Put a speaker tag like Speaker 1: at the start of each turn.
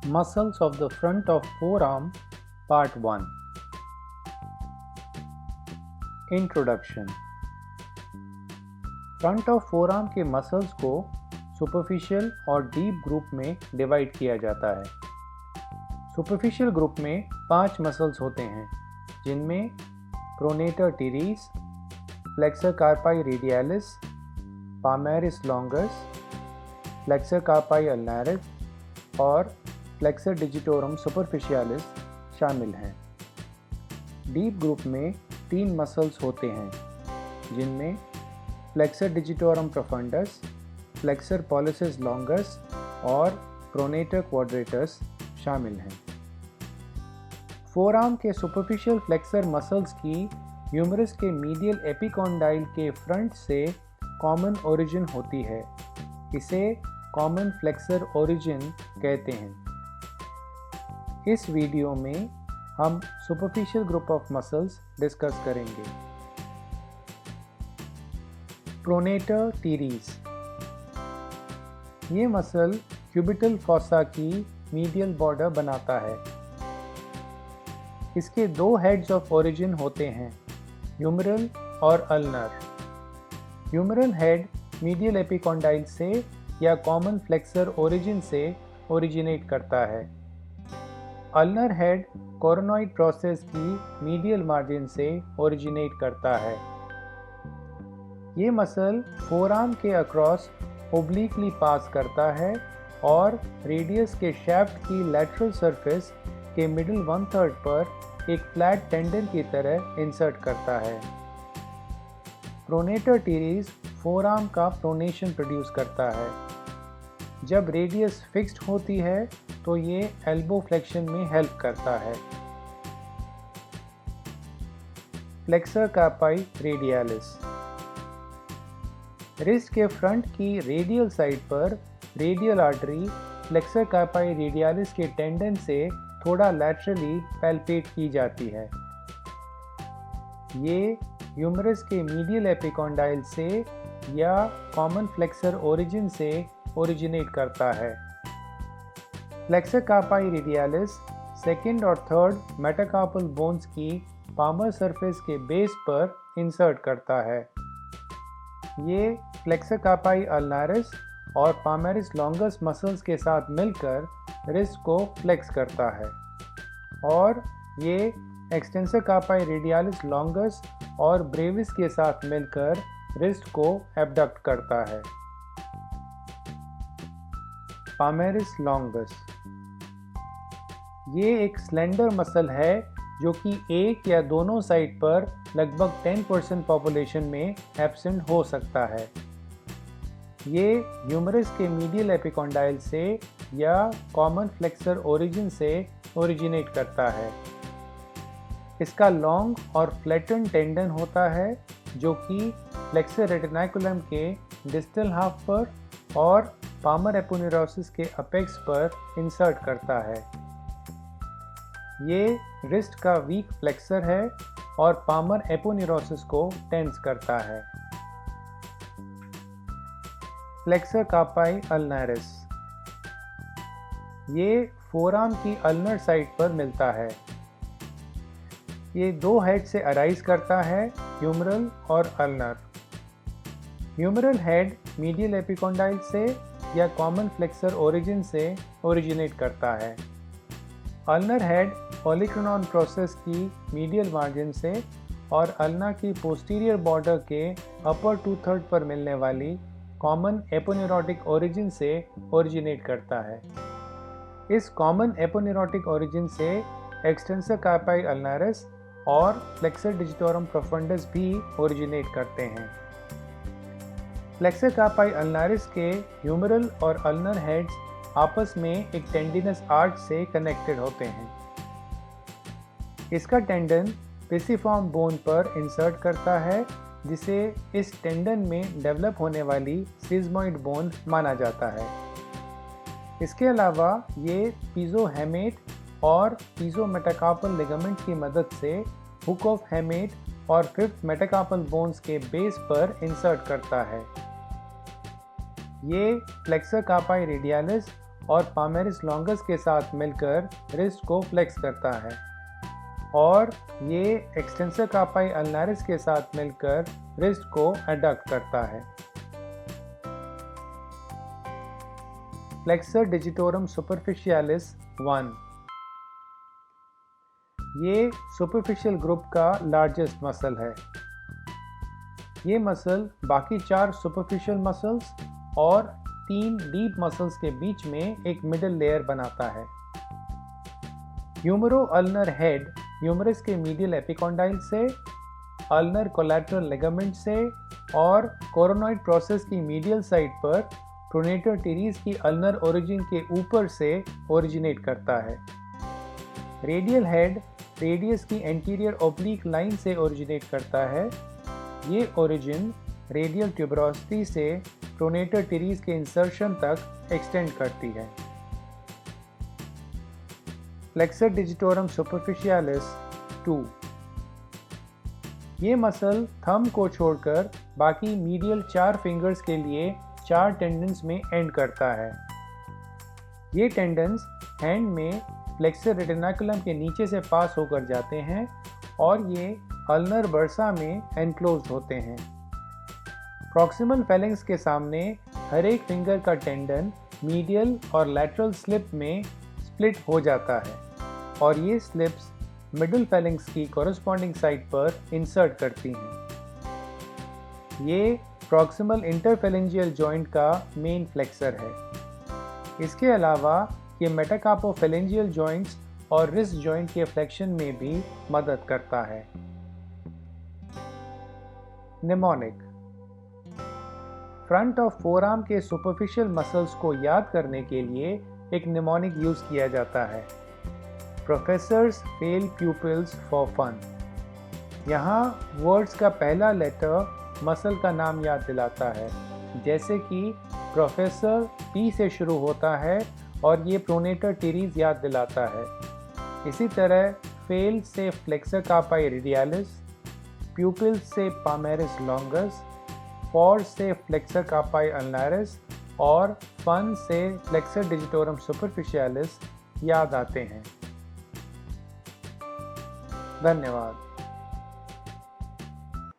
Speaker 1: Muscles of the front of forearm, Part 1. Introduction. Front of forearm के muscles को superficial और deep group में divide किया जाता है। सुपरफिशियल ग्रुप में 5 मसल्स होते हैं, जिनमें pronator teres, flexor कार्पाई radialis, palmaris longus, flexor कार्पाई अल्नारिस और फ्लेक्सर डिजिटोरम सुपरफिशियलिस शामिल हैं। डीप ग्रुप में 3 मसल्स होते हैं, जिनमें flexor digitorum profundis, flexor pollicis longus और प्रोनेटर क्वाड्रेटस शामिल हैं। फोरआर्म के सुपरफिशियल फ्लेक्सर मसल्स की ह्यूमरस के मीडियल एपिकॉन्डाइल के फ्रंट से कॉमन ओरिजिन होती है। इसे कॉमन फ्लेक्सर ओरिजिन कहते हैं। इस वीडियो में हम superficial group of muscles discuss करेंगे। प्रोनेटर टीरीज, ये मसल क्यूबिटल फॉसा की मीडियल बॉर्डर बनाता है। इसके 2 हेड्स ऑफ ओरिजिन होते हैं, ह्यूमरल और ulnar. Humeral head medial epicondyle से या कॉमन फ्लेक्सर ओरिजिन से ओरिजिनेट करता है। अल्नर हेड कोरोनॉइड प्रोसेस की मीडियल मार्जिन से ओरिजिनेट करता है। ये मसल फोरआर्म के अक्रॉस ओब्लिकली पास करता है और रेडियस के शैफ्ट की लैटरल सरफेस के मिडिल 1/3 पर एक फ्लैट टेंडन की तरह इंसर्ट करता है। प्रोनेटर टीरीज फोरआर्म का प्रोनेशन प्रोड्यूस करता है। जब रेडियस फिक्स्ड होती है तो ये एल्बो फ्लेक्शन में हेल्प करता है। फ्लेक्सर कार्पाई रेडियलिस, रिस्ट के फ्रंट की रेडियल साइड पर रेडियल आर्टरी फ्लेक्सर कार्पाई रेडियलिस के टेंडन से थोड़ा लैटरली पैल्पेट की जाती है। ये ह्यूमरस के मीडियल एपिकॉन्डाइल से या कॉमन फ्लेक्सर ओरिजिन से ओरिजिनेट करता है। फ्लेक्सर कार्पाई रेडियलिस सेकेंड और थर्ड मेटाकार्पल बोन्स की पामर सरफेस के बेस पर इंसर्ट करता है। ये फ्लेक्सर कार्पाई अल्नारिस और पामेरिस लॉन्गस मसल्स के साथ मिलकर रिस्ट को फ्लेक्स करता है और ये एक्सटेंसर कार्पाई रेडियलिस लॉन्गस और ब्रेविस के साथ मिलकर रिस्ट को एबडक्ट करता है। पामेरिस लॉन्गस, ये एक स्लेंडर मसल है जो कि एक या दोनों साइड पर लगभग 10% पॉपुलेशन में एब्सेंट हो सकता है। ये ह्यूमरस के मीडियल एपिकॉन्डाइल से या कॉमन फ्लेक्सर ओरिजिन से ओरिजिनेट करता है। इसका लॉन्ग और फ्लैटन टेंडन होता है जो कि फ्लेक्सर रेटिनाकुलम के डिस्टल हाफ पर और पामर एपोनेुरोसिस के अपेक्स पर इंसर्ट करता है। ये रिस्ट का वीक फ्लेक्सर है और पामर एपोनेुरोसिस को टेंस करता है। फ्लेक्सर कार्पाई अल्नारिस, ये फोरआर्म की अल्नर साइड पर मिलता है। ये 2 हेड से अराइज करता है, ह्यूमरल और ulnar. Humeral head medial epicondyle से या कॉमन फ्लेक्सर ओरिजिन से ओरिजिनेट करता है। अल्नर हेड ओलिक्रोनॉन प्रोसेस की मीडियल मार्जिन से और अल्ना की पोस्टीरियर बॉर्डर के अपर 2/3 पर मिलने वाली कॉमन एपोनेुरोटिक ओरिजिन से ओरिजिनेट करता है। इस कॉमन एपोनेुरोटिक ओरिजिन से एक्सटेंसर कार्पाई अल्नारिस और फ्लेक्सर डिजिटोरम प्रोफंडस भी ओरिजिनेट करते हैं। फ्लेक्सर कार्पाई अल्नारिस के ह्यूमरल और अल्नर हेड्स आपस में एक टेंडिनस आर्च से कनेक्टेड होते हैं। इसका टेंडन पिसिफॉर्म बोन पर इंसर्ट करता है, जिसे इस टेंडन में डेवलप होने वाली सिज्मॉइड बोन माना जाता है। इसके अलावा ये पीजोहेमेट और पीजोमेटाकार्पल लिगामेंट की मदद से हुक ऑफ हेमेट और 5th मेटाकार्पल बोन्स के बेस पर इंसर्ट करता है। ये फ्लेक्सर कार्पाई रेडियलिस और पामेरिस लॉन्गस के साथ मिलकर रिस्ट को फ्लेक्स करता है और ये एक्सटेंसर कार्पाई अल्नारिस के साथ मिलकर रिस्ट को एडक्ट करता है। फ्लेक्सर डिजिटोरम सुपरफिशियलिस 1 ये सुपरफिशियल ग्रुप का लार्जेस्ट मसल है। ये मसल बाकी 4 सुपरफिशियल मसल्स और 3 डीप मसल्स के बीच में एक मिडिल लेयर बनाता है। ह्यूमरो अल्नर हेड ह्यूमरस के मीडियल एपिकॉन्डाइल से, अल्नर कोलैटरल लिगामेंट से और कोरोनॉइड प्रोसेस की मीडियल साइड पर प्रोनेटर टीरीज की अल्नर ओरिजिन के ऊपर से ओरिजिनेट करता है। रेडियल हेड रेडियस की एंटीरियर ओब्लिक लाइन से ओरिजिनेट करता है। ये ओरिजिन रेडियल ट्यूबरोसिटी से प्रोनेटर टीरीज के इंसर्शन तक एक्सटेंड करती है। फ्लेक्सर डिजिटोरम सुपरफिशियलिस 2 ये मसल थंब को छोड़कर बाकी मीडियल 4 फिंगर्स के लिए 4 टेंडन्स में एंड करता है। ये टेंडन्स हैंड में फ्लेक्सर रेटिनाकुलम के नीचे से पास होकर जाते हैं और ये अल्नर बर्सा में एनक्लोज्ड होते हैं। प्रॉक्सिमल फेलेंक्स के सामने हर एक फिंगर का टेंडन मीडियल और लैटरल स्लिप में स्प्लिट हो जाता है और ये स्लिप्स मिडिल फेलेंक्स की कॉरस्पॉन्डिंग साइड पर इंसर्ट करती हैं। ये प्रॉक्सिमल इंटरफेलेंजियल जॉइंट का मेन फ्लेक्सर है। इसके अलावा ये मेटाकार्पोफेलेंजियल जॉइंट्स और रिस्ट जॉइंट के फ्लेक्शन में भी मदद करता है। निमोनिक फ्रंट ऑफ फोरआर्म के सुपरफिशियल मसल्स को याद करने के लिए एक निमोनिक यूज किया जाता है। Professors fail pupils for fun. यहाँ वर्ड्स का पहला लेटर मसल का नाम याद दिलाता है, जैसे कि प्रोफेसर पी से शुरू होता है और ये प्रोनेटर टीरीज याद दिलाता है। इसी तरह फेल से फ्लेक्सर कार्पाई रेडियालिस, प्यूपिल से पामेरिस लॉन्गस, फॉर से फ्लेक्सर कार्पाई अल्नारिस और फन से फ्लेक्सर डिजिटोरम सुपरफिशियलिस याद आते हैं। धन्यवाद।